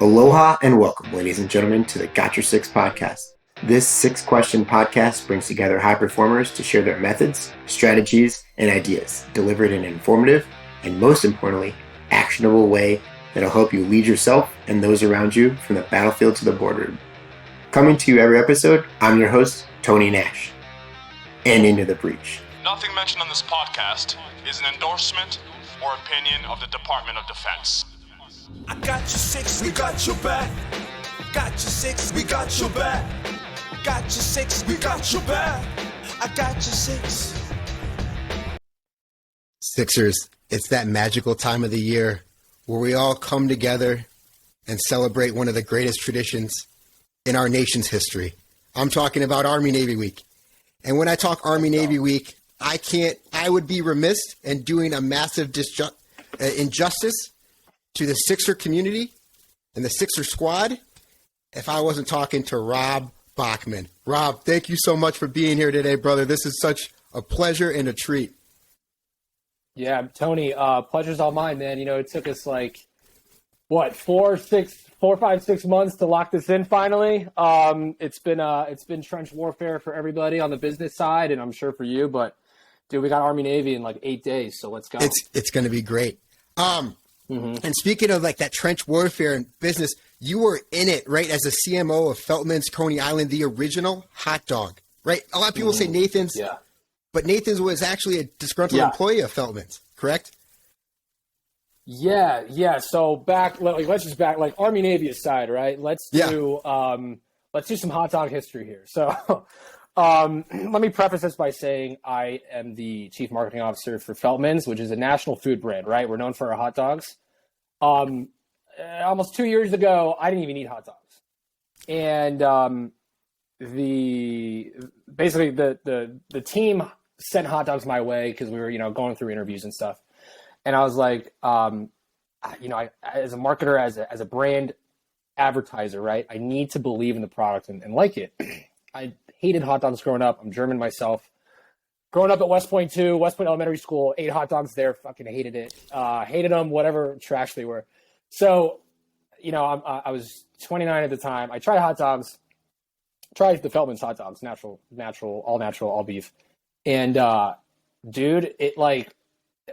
Aloha and welcome, ladies and gentlemen, to the Got Your Six podcast. This six-question podcast brings together high performers to share their methods, strategies, and ideas, delivered in an informative and, most importantly, actionable way that'll help you lead yourself and those around you from the battlefield to the boardroom. Coming to you every episode, I'm your host, Tony Nash. And into the breach. Nothing mentioned on this podcast is an endorsement or opinion of the Department of Defense. I got your six, we got your back. Got your six, we got your back. Got your six, we got your back. I got your six. Sixers, it's that magical time of the year where we all come together and celebrate one of the greatest traditions in our nation's history. I'm talking about Army-Navy Week. And when I talk Army-Navy Week, I would be remiss in doing a massive injustice to the Sixer community and the Sixer squad if I wasn't talking to Rob Boeckmann. Rob, thank you so much for being here today, brother. This is such a pleasure and a treat. Yeah, Tony, pleasure's all mine, man. You know, it took us 4, 5, 6 months to lock this in finally. It's been trench warfare for everybody on the business side, and I'm sure for you, but dude, we got Army Navy in 8 days, so let's go. It's going to be great. And speaking of that trench warfare and business, you were in it, right, as a CMO of Feltman's Coney Island, the original hot dog, right? A lot of people say Nathan's, but Nathan's was actually a disgruntled employee of Feltman's, correct? Yeah. So back, let's just back, Army Navy aside, right? Let's do some hot dog history here. So let me preface this by saying I am the chief marketing officer for Feltman's, which is a national food brand, right? We're known for our hot dogs. Almost 2 years ago, I didn't even eat hot dogs. And the team sent hot dogs my way because we were, going through interviews and stuff. And I was like, I, as a marketer, as a brand advertiser, right, I need to believe in the product and like it. I hated hot dogs growing up. I'm German myself. Growing up at West Point Elementary School, ate hot dogs there, fucking hated it. Hated them, whatever trash they were. So, I was 29 at the time. I tried hot dogs, tried the Feltman's hot dogs, natural, all beef. And, dude, it like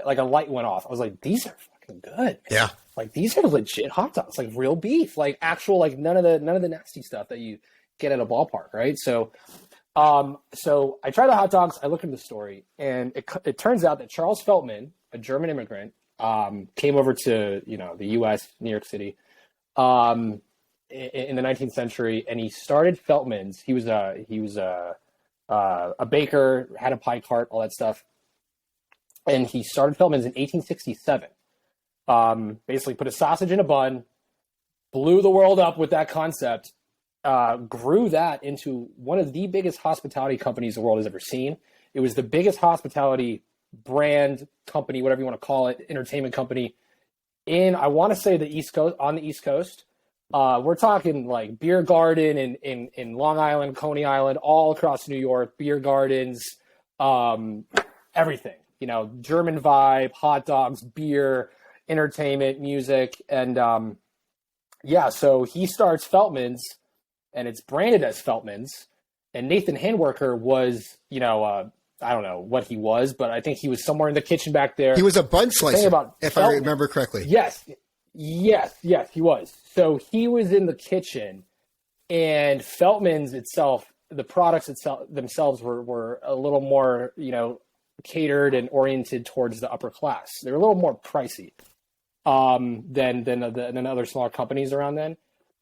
a light went off. I was like, these are fucking good, man. Yeah. These are legit hot dogs, real beef, actual, none of the nasty stuff that you get at a ballpark, right? So I tried the hot dogs. I looked into the story, and it turns out that Charles Feltman, a German immigrant, came over to the U.S., New York City, in the 19th century, and he started Feltman's. He was a baker, had a pie cart, all that stuff, and he started Feltman's in 1867. Basically, put a sausage in a bun, blew the world up with that concept. Grew that into one of the biggest hospitality companies the world has ever seen. It was the biggest hospitality brand company, whatever you want to call it, entertainment company I want to say on the East Coast. We're talking beer garden in Long Island, Coney Island, all across New York, beer gardens, everything, German vibe, hot dogs, beer, entertainment, music. And so he starts Feltman's, and it's branded as Feltman's. And Nathan Handwerker was, I don't know what he was, but I think he was somewhere in the kitchen back there. He was a bun slicer, if I remember correctly. Yes, he was. So he was in the kitchen, and Feltman's itself, the products themselves were a little more, catered and oriented towards the upper class. They were a little more pricey than other smaller companies around then.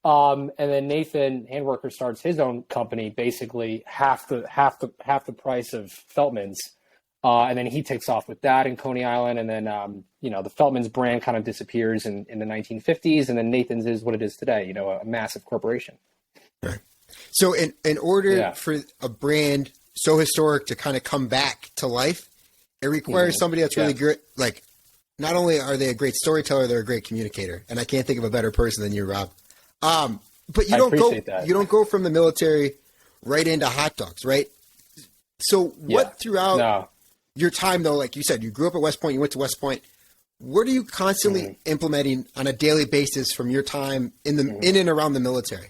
And then Nathan Handwerker starts his own company, basically half the price of Feltman's, and then he takes off with that in Coney Island, and then the Feltman's brand kind of disappears in the 1950s, and then Nathan's is what it is today, a massive corporation. Right. So in order for a brand so historic to kind of come back to life, it requires somebody that's really great. Not only are they a great storyteller, they're a great communicator, and I can't think of a better person than you, Rob. But you don't go from the military right into hot dogs, right? So what throughout your time, though, like you said, you grew up at West Point, you went to West Point. what are you constantly implementing on a daily basis from your time in and around the military?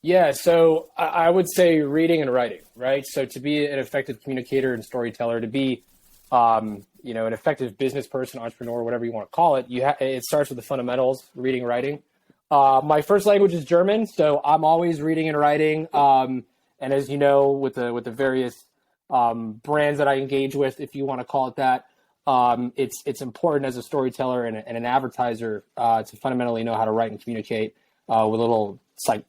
Yeah, so I would say reading and writing, right? So to be an effective communicator and storyteller, to be, an effective business person, entrepreneur, whatever you want to call it, it starts with the fundamentals, reading, writing. My first language is German, so I'm always reading and writing. And as you know, with the various brands that I engage with, if you want to call it that, it's important as a storyteller and an advertiser to fundamentally know how to write and communicate with a little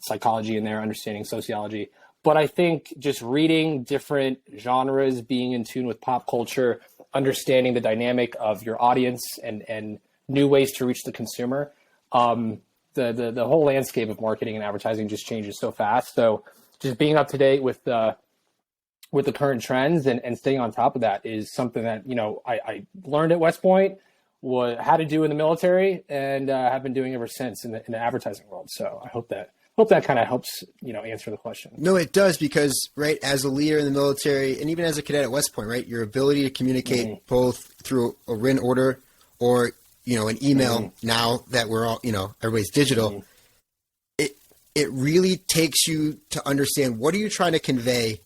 psychology in there, understanding sociology. But I think just reading different genres, being in tune with pop culture, understanding the dynamic of your audience and new ways to reach the consumer. The whole landscape of marketing and advertising just changes so fast. So just being up to date with the current trends and staying on top of that is something that, I learned at West Point, how to do in the military, and have been doing ever since in the advertising world. So I hope that kind of helps, answer the question. No, it does, because, right, as a leader in the military and even as a cadet at West Point, right, your ability to communicate both through a written order or, an email now that we're all, everybody's digital, it really takes you to understand what are you trying to convey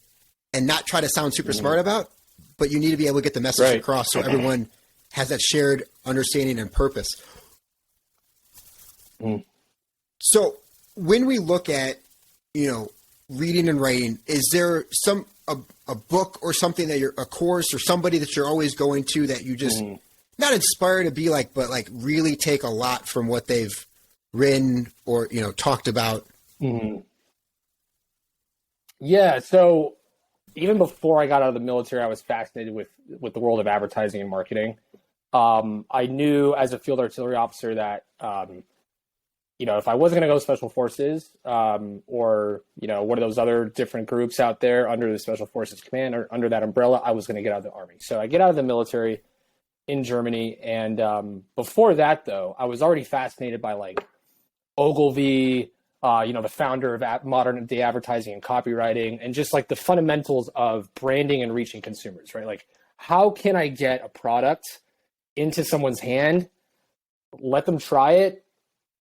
and not try to sound super smart about, but you need to be able to get the message across so everyone has that shared understanding and purpose. So when we look at, reading and writing, is there a book or something that a course or somebody that you're always going to that you just not inspired to be like, but like really take a lot from what they've written or, talked about? Yeah. So even before I got out of the military, I was fascinated with the world of advertising and marketing. I knew as a field artillery officer that, if I wasn't going to go Special Forces, or, one of those other different groups out there under the Special Forces Command or under that umbrella, I was going to get out of the Army. So I get out of the military in Germany. And before that, though, I was already fascinated by like Ogilvy, the founder of modern day advertising and copywriting, and just like the fundamentals of branding and reaching consumers, right? Like, how can I get a product into someone's hand, let them try it,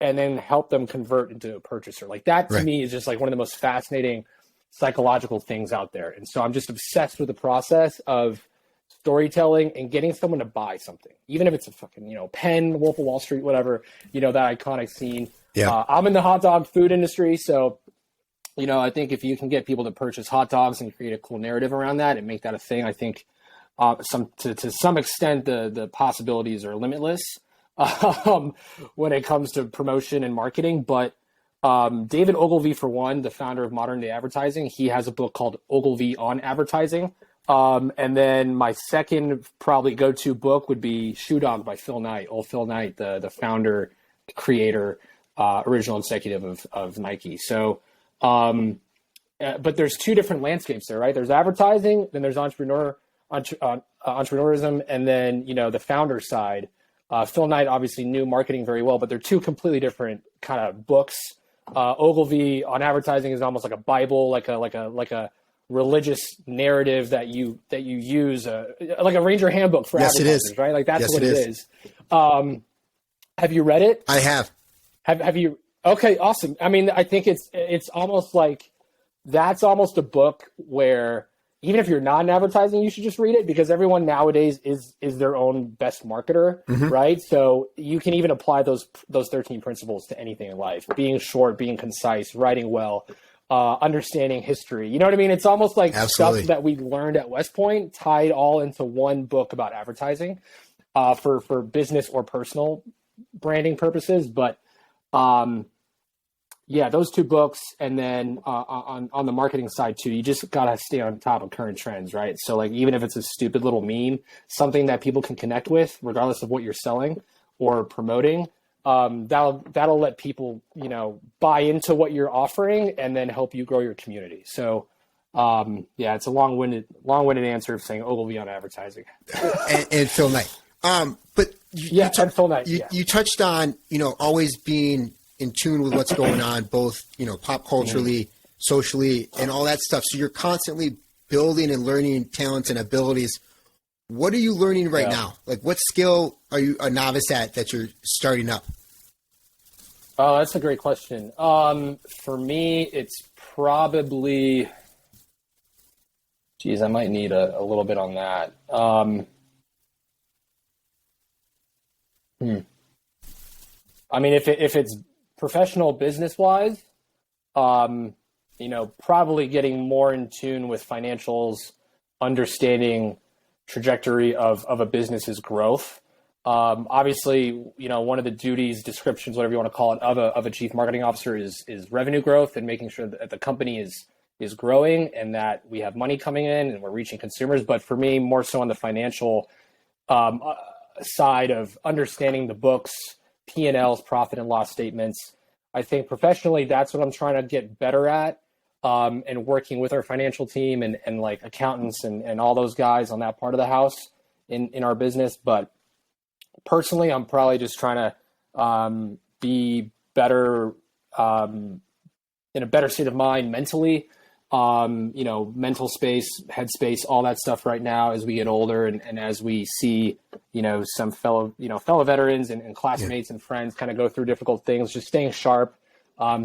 and then help them convert into a purchaser? Like that to me is just like one of the most fascinating psychological things out there. And so I'm just obsessed with the process of storytelling and getting someone to buy something, even if it's a fucking, pen, Wolf of Wall Street, whatever, that iconic scene. Yeah. I'm in the hot dog food industry. So, I think if you can get people to purchase hot dogs and create a cool narrative around that and make that a thing, I think to some extent, the possibilities are limitless when it comes to promotion and marketing. But David Ogilvy, for one, the founder of modern day advertising, he has a book called Ogilvy on Advertising. And then my second probably go-to book would be Shoe Dog by Phil Knight. Old Phil Knight, the founder, creator, original executive of Nike. So, but there's two different landscapes there, right? There's advertising, then there's entrepreneurism, and then, the founder side. Phil Knight obviously knew marketing very well, but they're two completely different kind of books. Ogilvy on advertising is almost like a Bible, like a religious narrative that you use, like a Ranger handbook for advertisers, right? Like that's what it is. Have you read it? I have. Have you? Okay, awesome. I mean, I think it's almost like that's almost a book where even if you're not in advertising, you should just read it, because everyone nowadays is their own best marketer, right? So you can even apply those 13 principles to anything in life: being short, being concise, writing well, understanding history. You know what I mean? It's almost like stuff that we learned at West Point tied all into one book about advertising for business or personal branding purposes. But those two books. And then on the marketing side too, you just got to stay on top of current trends, right? So like, even if it's a stupid little meme, something that people can connect with, regardless of what you're selling or promoting, that'll let people, buy into what you're offering and then help you grow your community. So, it's a long-winded answer of saying Ogilvy on advertising. and Phil Knight. But and Phil Knight. You touched on, always being in tune with what's going on, both, pop culturally, socially, and all that stuff. So you're constantly building and learning talents and abilities. what are you learning right now? Like, what skill are you a novice at that you're starting up? Oh, that's a great question. For me, it's probably, geez, I might need a little bit on that. I mean, if it's professional business wise, probably getting more in tune with financials, understanding trajectory of a business's growth. Obviously, one of the duties, descriptions, whatever you want to call it, of a chief marketing officer is revenue growth and making sure that the company is growing and that we have money coming in and we're reaching consumers. But for me, more so on the financial side of understanding the books, P&Ls, profit and loss statements. I think professionally, that's what I'm trying to get better at, and working with our financial team and like accountants and all those guys on that part of the house in our business. But personally, I'm probably just trying to be better, in a better state of mind mentally, mental space, headspace, all that stuff right now as we get older and as we see, some fellow veterans and classmates and friends kind of go through difficult things, just staying sharp,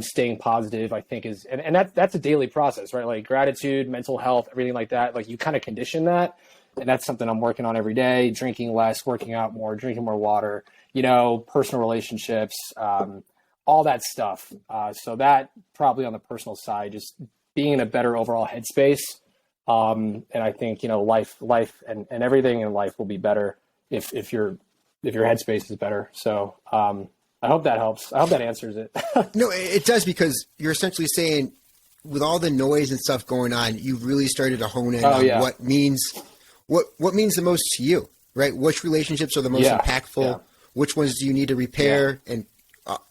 staying positive, I think and that's a daily process, right? Like gratitude, mental health, everything like that. Like you kind of condition that. And that's something I'm working on every day, drinking less, working out more, drinking more water, personal relationships, all that stuff. So that probably on the personal side, just being in a better overall headspace. And I think, life and everything in life will be better if your headspace is better. So I hope that helps. I hope that answers it. No, it does, because you're essentially saying with all the noise and stuff going on, you've really started to hone in on what means the most to you, right? Which relationships are the most impactful? Yeah. Which ones do you need to repair? Yeah.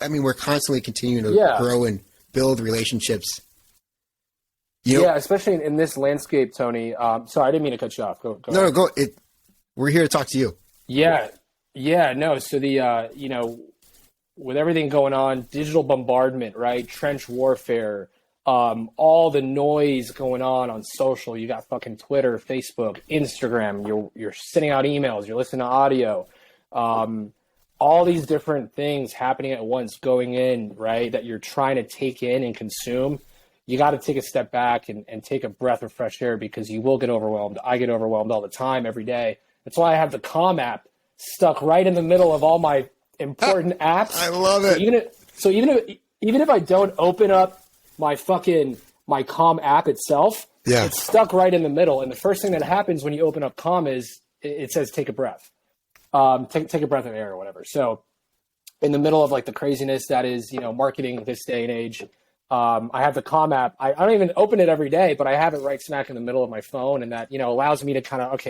And we're constantly continuing to grow and build relationships. Especially in this landscape, Tony. Sorry, I didn't mean to cut you off. Go no, go. We're here to talk to you. Yeah. No. So with everything going on, digital bombardment, right? Trench warfare, all the noise going on social. You got fucking Twitter, Facebook, Instagram. You're sending out emails. You're listening to audio. All these different things happening at once, going in, right? That you're trying to take in and consume. You got to take a step back and take a breath of fresh air, because you will get overwhelmed. I get overwhelmed all the time, every day. That's why I have the Calm app stuck right in the middle of all my important apps. I love it. So even if I don't open up my Calm app itself, it's stuck right in the middle. And the first thing that happens when you open up Calm is it says take a breath, take a breath of air or whatever. So in the middle of like the craziness that is marketing this day and age, I have the Calm app. I don't even open it every day, but I have it right smack in the middle of my phone, and that allows me to kind of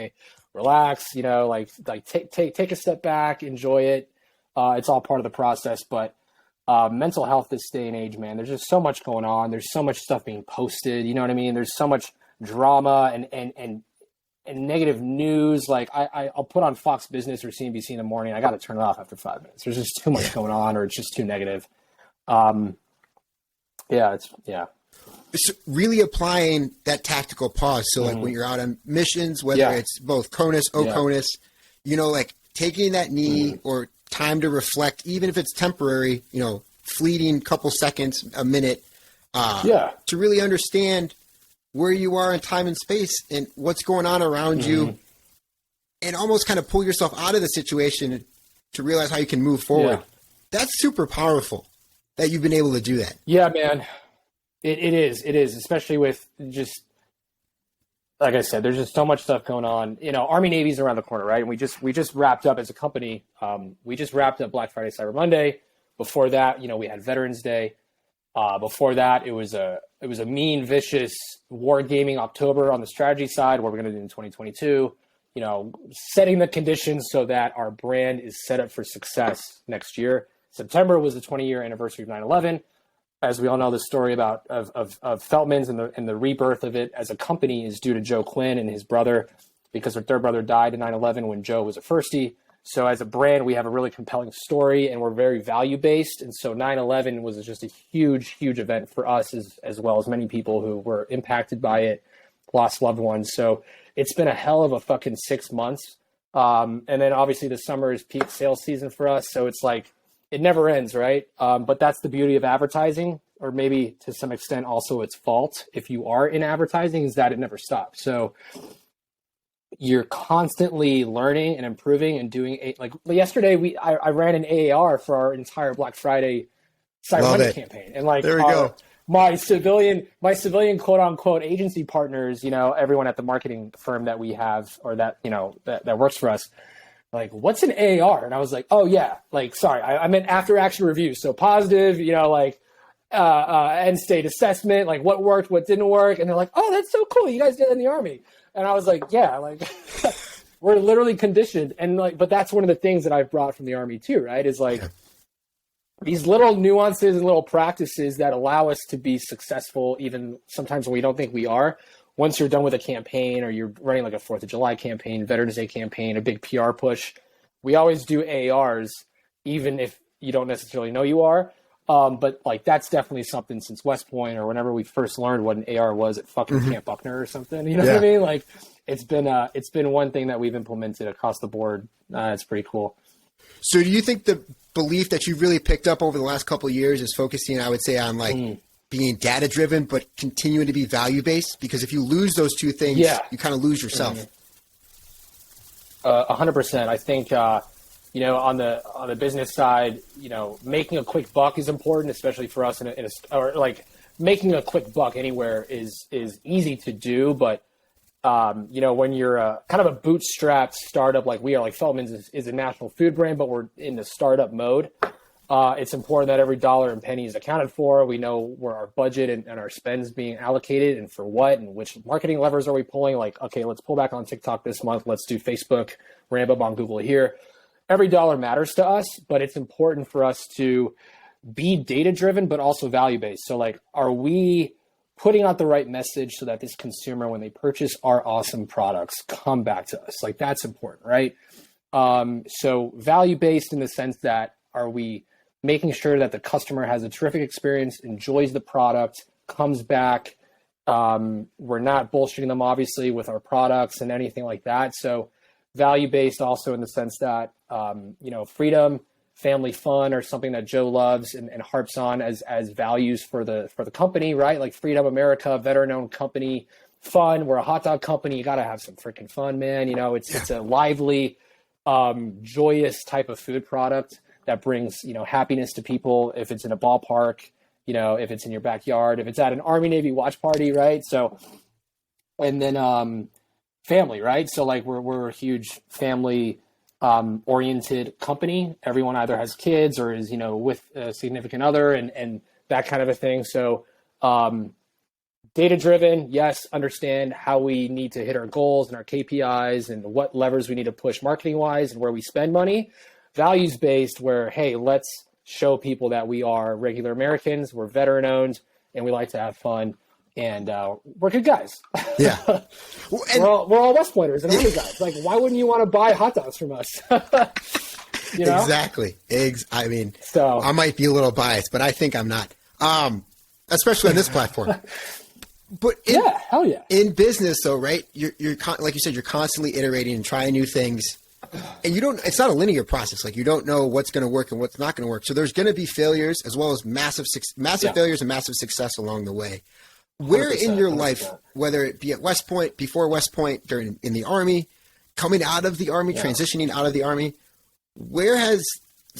relax, take a step back, enjoy it. It's all part of the process, but mental health this day and age, man, there's just so much going on. There's so much stuff being posted. You know what I mean? There's so much drama and negative news. Like I'll put on Fox Business or CNBC in the morning. I got to turn it off after 5 minutes. There's just too much going on, or it's just too negative. It's really applying that tactical pause. So like when you're out on missions, whether it's both CONUS, OCONUS, taking that knee or time to reflect, even if it's temporary, fleeting couple seconds, a minute, to really understand where you are in time and space and what's going on around you, and almost kind of pull yourself out of the situation to realize how you can move forward. That's super powerful that you've been able to do that. Yeah, man. It is, especially with just, like I said, there's just so much stuff going on. Army Navy's around the corner, right? And we just wrapped up as a company. We just wrapped up Black Friday, Cyber Monday. Before that, we had Veterans Day. Before that, it was a mean, vicious wargaming October on the strategy side, what we're going to do in 2022. Setting the conditions so that our brand is set up for success next year. September was the 20-year anniversary of 9/11. As we all know, the story of Feltman's and the rebirth of it as a company is due to Joe Quinn and his brother, because their third brother died in 9/11 when Joe was a firstie. So as a brand, we have a really compelling story, and we're very value-based. And so 9/11 was just a huge, huge event for us, as well as many people who were impacted by it, lost loved ones. So it's been a hell of a fucking 6 months. And then obviously the summer is peak sales season for us. So it's like, it never ends, right? But that's the beauty of advertising, or maybe to some extent also its fault if you are in advertising, is that it never stops. So you're constantly learning and improving and doing like yesterday I ran an AAR for our entire Black Friday Cyber Monday campaign. And like there we go. My civilian quote unquote agency partners, everyone at the marketing firm that we have, or that, that works for us, like, what's an AAR? And I was like, oh yeah, like, sorry, I meant after action review. So positive, end state assessment, like what worked, what didn't work. And they're like, oh, that's so cool. You guys did it in the Army. And I was like, yeah, like we're literally conditioned. And like, but that's one of the things that I've brought from the Army too, right? Is like these little nuances and little practices that allow us to be successful, even sometimes when we don't think we are. Once you're done with a campaign, or you're running like a 4th of July campaign, Veterans Day campaign, a big PR push, we always do AARs, even if you don't necessarily know you are. But like, that's definitely something since West Point, or whenever we first learned what an AR was at fucking Camp Buckner or something, you know what I mean? Like it's been one thing that we've implemented across the board. It's pretty cool. So do you think the belief that you really picked up over the last couple of years is focusing, I would say, on like being data driven, but continuing to be value based? Because if you lose those two things, you kind of lose yourself. 100%. I think, on the business side, making a quick buck is important, especially for us or like making a quick buck anywhere is easy to do. But, when you're kind of a bootstrapped startup like we are, like Feltman's is a national food brand, but we're in the startup mode. It's important that every dollar and penny is accounted for. We know where our budget and our spend's being allocated, and for what, and which marketing levers are we pulling. Like, okay, let's pull back on TikTok this month. Let's do Facebook, ramp up on Google here. Every dollar matters to us, but it's important for us to be data-driven, but also value-based. So like, are we putting out the right message so that this consumer, when they purchase our awesome products, come back to us? Like, that's important, right? So value-based in the sense that, are we making sure that the customer has a terrific experience, enjoys the product, comes back? We're not bullshitting them, obviously, with our products and anything like that. So value-based also in the sense that, freedom, family fun are something that Joe loves and harps on as values for the company, right? Like Freedom America, veteran-owned company, fun. We're a hot dog company. You got to have some freaking fun, man. It's a lively, joyous type of food product that brings, happiness to people. If it's in a ballpark, if it's in your backyard, if it's at an Army Navy watch party, right? So, and then family, right? So like we're a huge family oriented company. Everyone either has kids or is, with a significant other and that kind of a thing. So data driven, yes, understand how we need to hit our goals and our KPIs and what levers we need to push marketing wise and where we spend money. Values based, where, hey, let's show people that we are regular Americans, we're veteran owned, and we like to have fun. And we're good guys. Yeah. we're all West Pointers and Army guys. Like, why wouldn't you want to buy hot dogs from us? Exactly. I mean, so I might be a little biased, but I think I'm not. Especially on this platform. But hell yeah. In business, though, right? You're like you said, you're constantly iterating and trying new things. And it's not a linear process. Like, you don't know what's going to work and what's not going to work. So there's going to be failures as well as massive failures and massive success along the way. Where in your life, whether it be at West Point, before West Point, in the Army, coming out of the Army, transitioning out of the Army, where has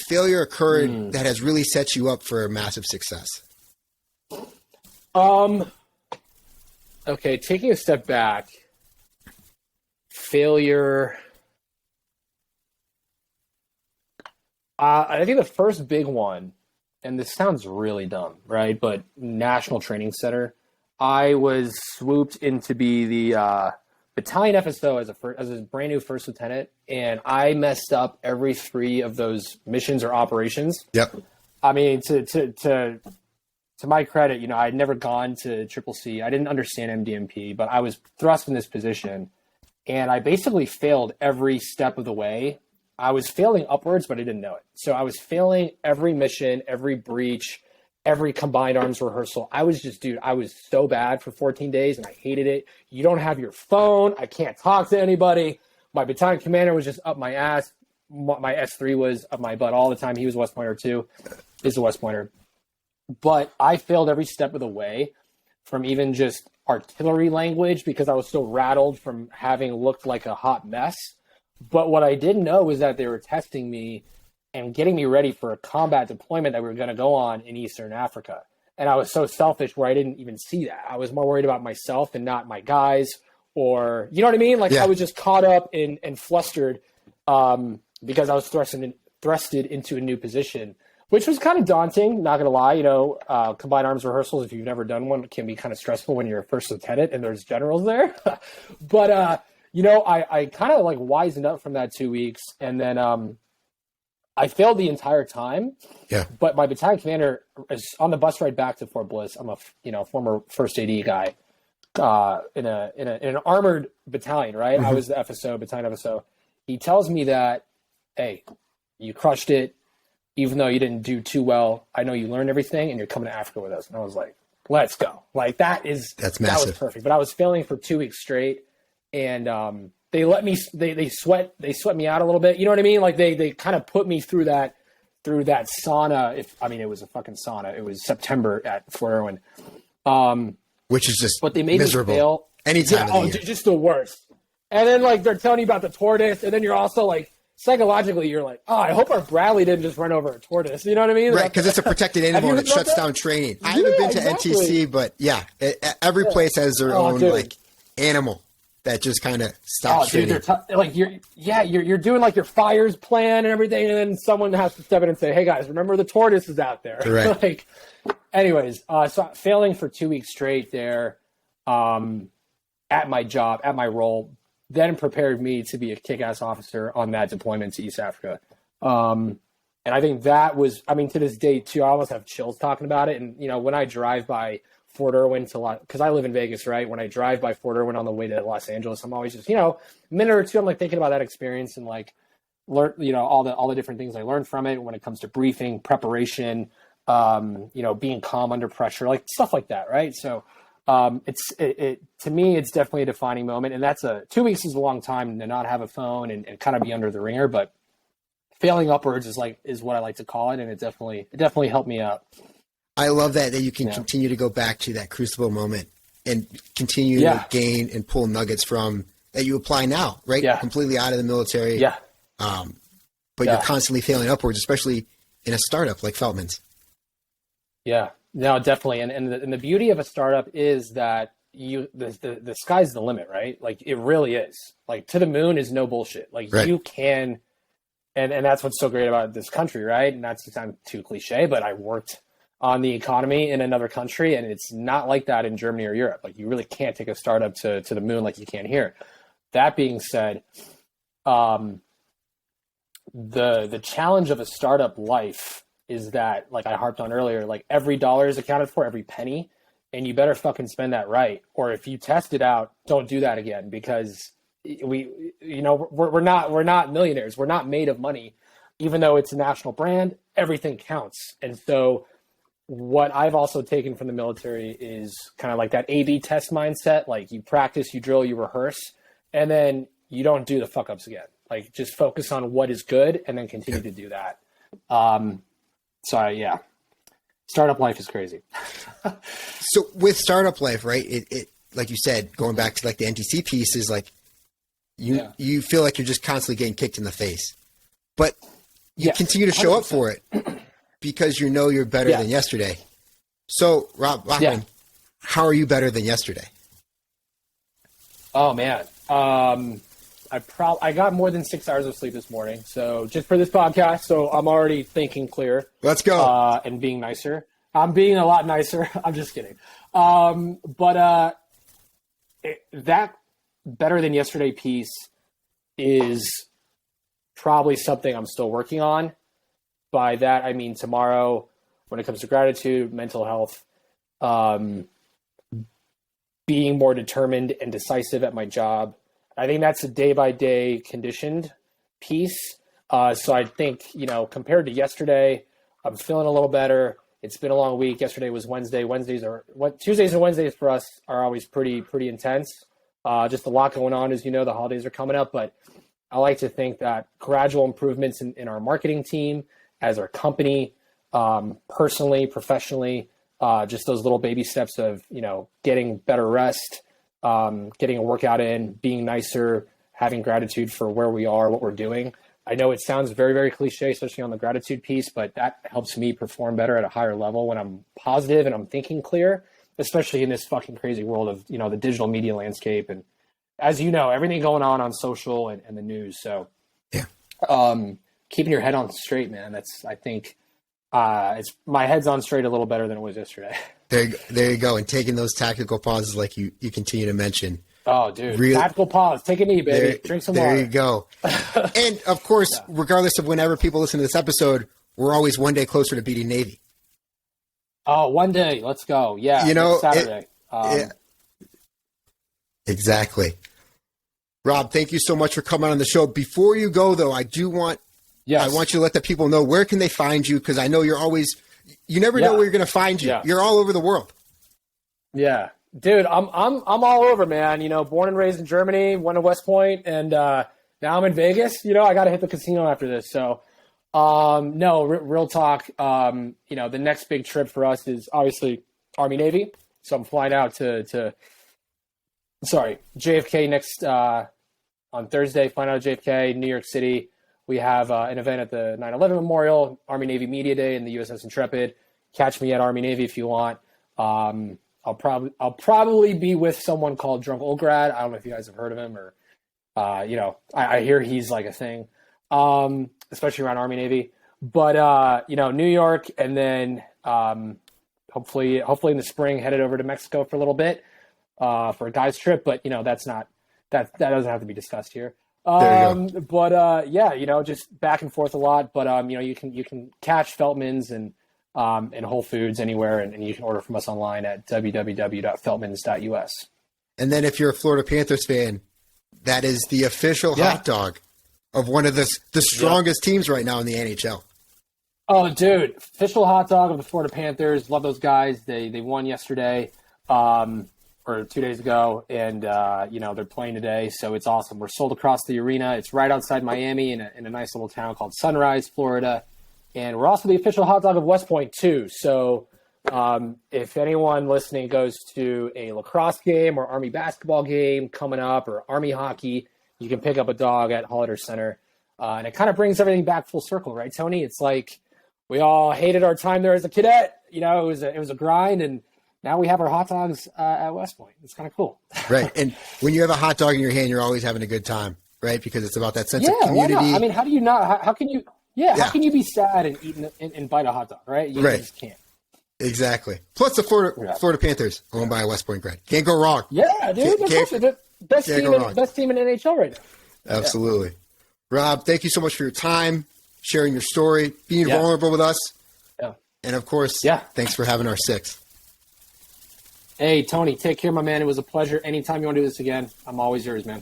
failure occurred that has really set you up for massive success? Okay, taking a step back, failure. I think the first big one, and this sounds really dumb, right? But National Training Center. I was swooped in to be the battalion FSO as a brand new first lieutenant, and I messed up every 3 of those missions or operations. Yep. I mean, to my credit, I had never gone to Triple C. I didn't understand MDMP, but I was thrust in this position, and I basically failed every step of the way. I was failing upwards, but I didn't know it. So I was failing every mission, every breach, every combined arms rehearsal. I was so bad for 14 days and I hated it. You don't have your phone. I can't talk to anybody. My battalion commander was just up my ass. My S3 was up my butt all the time. He was West Pointer too. Is a West Pointer. But I failed every step of the way, from even just artillery language, because I was so rattled from having looked like a hot mess. But what I didn't know was that they were testing me and getting me ready for a combat deployment that we were going to go on in Eastern Africa. And I was so selfish where I didn't even see that. I was more worried about myself and not my guys, or, you know what I mean? Like, I was just caught up and flustered because I was thrusted into a new position, which was kind of daunting, not going to lie. You know, combined arms rehearsals, if you've never done one, can be kind of stressful when you're a first lieutenant and there's generals there. But, you know, I kind of like wisened up from that 2 weeks, and then I failed the entire time. Yeah. But my battalion commander is on the bus ride back to Fort Bliss. I'm a former first AD guy in an armored battalion, right? I was the FSO, battalion FSO. He tells me that, hey, you crushed it. Even though you didn't do too well, I know you learned everything and you're coming to Africa with us. And I was like, let's go. Like, that's massive. That was perfect. But I was failing for 2 weeks straight, and they let me, they sweat me out a little bit. You know what I mean? Like, they kind of put me through that sauna. It was a fucking sauna. It was September at Fort Irwin. Which is just but they made miserable. Me fail. Anytime of the year. Just the worst. And then, like, they're telling you about the tortoise, and then you're also like, psychologically, you're like, oh, I hope our Bradley didn't just run over a tortoise. You know what I mean? Right, because it's a protected animal and it shuts down training. I haven't been to NTC, but yeah, every place has their own like animal that just kind of stops training. You're doing like your fires plan and everything, and then someone has to step in and say, hey guys, remember the tortoise is out there. Right. Like, anyways, so failing for 2 weeks straight there, at my job, at my role, then prepared me to be a kick-ass officer on that deployment to East Africa. And I think that was, to this day too, I almost have chills talking about it. And, you know, when I drive by Fort Irwin because I live in Vegas, right? When I drive by Fort Irwin on the way to Los Angeles, I'm always just, you know, a minute or two, I'm like thinking about that experience and like learn, you know, all the different things I learned from it when it comes to briefing, preparation, you know, being calm under pressure, like stuff like that. Right. So, to me, it's definitely a defining moment, and that's 2 weeks is a long time to not have a phone and kind of be under the ringer, but failing upwards is what I like to call it. And it definitely helped me out. I love that you can continue to go back to that crucible moment and continue to gain and pull nuggets from that you apply now, right? Yeah. Completely out of the military. Yeah. But you're constantly failing upwards, especially in a startup like Feltman's. Yeah. No, definitely. And the beauty of a startup is that the sky's the limit, right? Like, it really is. Like, to the moon is no bullshit. Like, you can, and that's what's so great about this country, right? And that's to sound too cliche, but I worked on the economy in another country, and it's not like that in Germany or Europe. Like, you really can't take a startup to the moon like you can here. That being said, the challenge of a startup life is that, like I harped on earlier, like every dollar is accounted for, every penny, and you better fucking spend that right. Or if you test it out, don't do that again, because we're not millionaires. We're not made of money, even though it's a national brand, everything counts. And so what I've also taken from the military is kind of like that A/B test mindset. Like, you practice, you drill, you rehearse, and then you don't do the fuck ups again. Like, just focus on what is good and then continue to do that. Startup life is crazy. So with startup life, right? It like you said, going back to like the NTC piece, is like you feel like you're just constantly getting kicked in the face, but you continue to show 100%. Up for it because you know you're better than yesterday. So Rob Boeckmann, how are you better than yesterday? Oh man. I got more than 6 hours of sleep this morning. So just for this podcast, so I'm already thinking clear. Let's go. And being nicer. I'm being a lot nicer. I'm just kidding. But that better than yesterday piece is probably something I'm still working on. By that, I mean tomorrow, when it comes to gratitude, mental health, being more determined and decisive at my job. I think that's a day-by-day conditioned piece. So I think, compared to yesterday, I'm feeling a little better. It's been a long week. Yesterday was Wednesday. Tuesdays and Wednesdays for us are always pretty intense. Just a lot going on, as you know, the holidays are coming up, but I like to think that gradual improvements in our marketing team, as our company, personally, professionally, just those little baby steps of, getting better rest, getting a workout in, being nicer, having gratitude for where we are, what we're doing. I know it sounds very, very cliche, especially on the gratitude piece, but that helps me perform better at a higher level when I'm positive and I'm thinking clear, especially in this fucking crazy world of, the digital media landscape. And as you know, everything going on social and the news. So yeah, keeping your head on straight, man. I think it's my head's on straight a little better than it was yesterday. There you go. And taking those tactical pauses like you continue to mention. Oh, dude. Tactical pause. Take a knee, baby. Drink some water. There you go. And, of course, regardless of whenever people listen to this episode, we're always one day closer to beating Navy. Oh, one day. Let's go. Yeah. Saturday. Exactly. Rob, thank you so much for coming on the show. Before you go, though, I want you to let the people know, where can they find you? Because I know you never know where you're going to find you. Yeah. You're all over the world. Yeah. Dude, I'm all over, man. Born and raised in Germany, went to West Point, and now I'm in Vegas. I got to hit the casino after this. So, no, real talk. The next big trip for us is obviously Army Navy. So I'm flying out to JFK next on Thursday. Flying out of JFK, New York City. We have an event at the 9/11 Memorial, Army Navy Media Day in the USS Intrepid. Catch me at Army Navy if you want. I'll probably be with someone called Drunk Old Grad. I don't know if you guys have heard of him or, I hear he's like a thing, especially around Army Navy. But New York, and then hopefully in the spring headed over to Mexico for a little bit for a guy's trip. But that doesn't have to be discussed here. But just back and forth a lot. But you can catch Feltman's and Whole Foods anywhere, and you can order from us online at www.feltmans.us. And then if you're a Florida Panthers fan, that is the official hot dog of one of the strongest teams right now in the NHL. Oh, dude, official hot dog of the Florida Panthers. Love those guys. They won yesterday or 2 days ago, and they're playing today, so it's awesome. We're sold across the arena. It's right outside Miami in a nice little town called Sunrise, Florida. And we're also the official hot dog of West Point, too. So if anyone listening goes to a lacrosse game or Army basketball game coming up or Army hockey, you can pick up a dog at Hollander Center. And it kind of brings everything back full circle, right, Tony? It's like we all hated our time there as a cadet. It was a grind, and now we have our hot dogs at West Point. It's kind of cool. Right. And when you have a hot dog in your hand, you're always having a good time, right? Because it's about that sense of community. Why not? I mean, how do you not? How can you? Yeah, how can you be sad and eat and bite a hot dog, right? You just can't. Exactly. Plus the Florida Panthers, owned by a West Point grad. Can't go wrong. Yeah, dude. Best team in NHL right now. Absolutely. Yeah. Rob, thank you so much for your time, sharing your story, being vulnerable with us. Yeah. And, of course, thanks for having our six. Hey, Tony, take care, my man. It was a pleasure. Anytime you want to do this again, I'm always yours, man.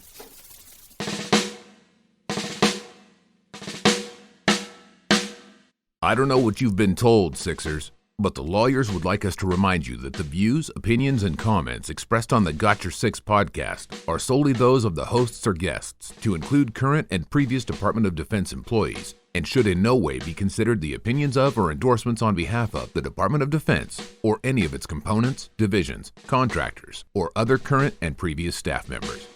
I don't know what you've been told, Sixers, but the lawyers would like us to remind you that the views, opinions, and comments expressed on the Got Your Six podcast are solely those of the hosts or guests, to include current and previous Department of Defense employees, and should in no way be considered the opinions of or endorsements on behalf of the Department of Defense or any of its components, divisions, contractors, or other current and previous staff members.